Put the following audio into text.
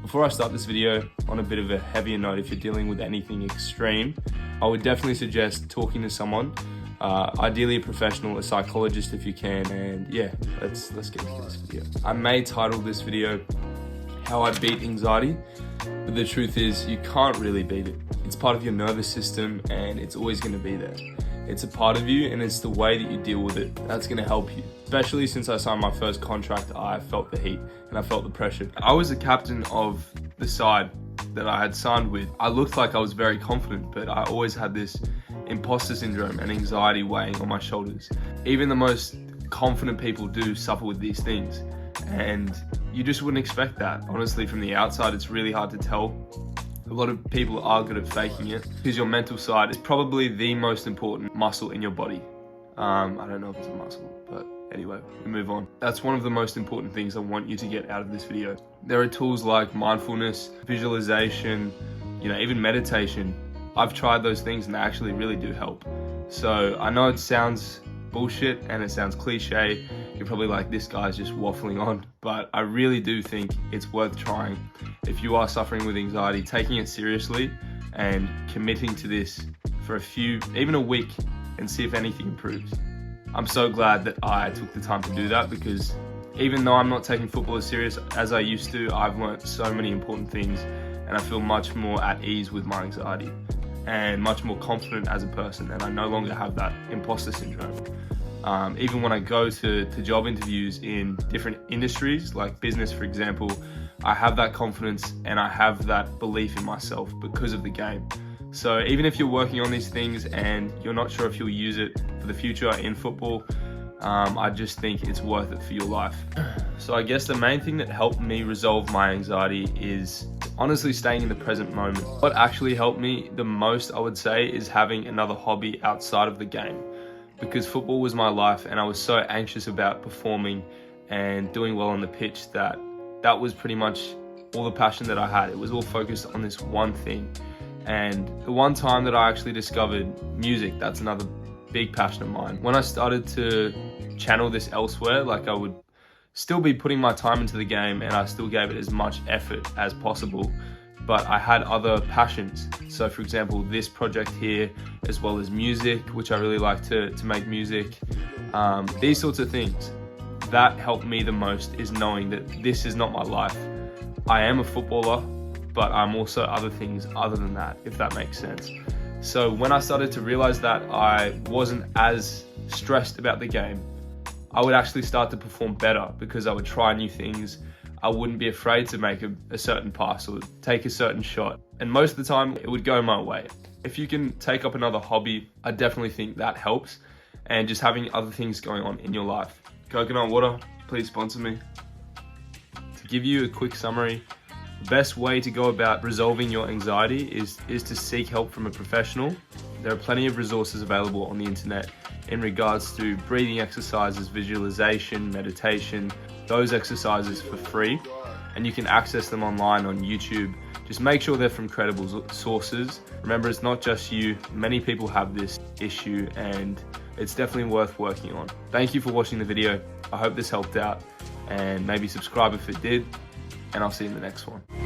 Before I start this video, on a bit of a heavier note, if you're dealing with anything extreme, I would definitely suggest talking to someone, ideally a professional, a psychologist if you can, and yeah, let's get into this video. I may title this video, How I Beat Anxiety, but the truth is you can't really beat it. It's part of your nervous system and it's always gonna be there. It's a part of you and it's the way that you deal with it that's gonna help you. Especially since I signed my first contract, I felt the heat and I felt the pressure. I was the captain of the side that I had signed with. I looked like I was very confident, but I always had this imposter syndrome and anxiety weighing on my shoulders. Even the most confident people do suffer with these things, and you just wouldn't expect that. Honestly, from the outside, it's really hard to tell. A lot of people are good at faking it because your mental side is probably the most important muscle in your body. I don't know if it's a muscle, but anyway, we move on. That's one of the most important things I want you to get out of this video. There are tools like mindfulness, visualization, even meditation. I've tried those things and they actually really do help. So I know it sounds bullshit and it sounds cliche. You're probably like, this guy's just waffling on, but I really do think it's worth trying. If you are suffering with anxiety, taking it seriously and committing to this for even a week, and see if anything improves. I'm so glad that I took the time to do that, because even though I'm not taking football as serious as I used to, I've learned so many important things and I feel much more at ease with my anxiety and much more confident as a person, and I no longer have that imposter syndrome. Even when I go to job interviews in different industries, like business for example, I have that confidence and I have that belief in myself because of the game. So even if you're working on these things and you're not sure if you'll use it for the future in football, I just think it's worth it for your life. So I guess the main thing that helped me resolve my anxiety is honestly staying in the present moment. What actually helped me the most, I would say, is having another hobby outside of the game. Because football was my life and I was so anxious about performing and doing well on the pitch that was pretty much all the passion that I had. It was all focused on this one thing. And the one time that I actually discovered music, that's another big passion of mine. When I started to channel this elsewhere, like I would still be putting my time into the game and I still gave it as much effort as possible, but I had other passions. So for example, this project here, as well as music, which I really like to make music, these sorts of things. That helped me the most, is knowing that this is not my life. I am a footballer, but I'm also other things other than that, if that makes sense. So when I started to realize that I wasn't as stressed about the game, I would actually start to perform better because I would try new things. I wouldn't be afraid to make a certain pass or take a certain shot. And most of the time it would go my way. If you can take up another hobby, I definitely think that helps. And just having other things going on in your life. Coconut water, please sponsor me. To give you a quick summary, the best way to go about resolving your anxiety is to seek help from a professional. There are plenty of resources available on the internet in regards to breathing exercises, visualization, meditation, those exercises for free, and you can access them online on YouTube. Just make sure they're from credible sources. Remember, it's not just you. Many people have this issue and it's definitely worth working on. Thank you for watching the video. I hope this helped out, and maybe subscribe if it did, and I'll see you in the next one.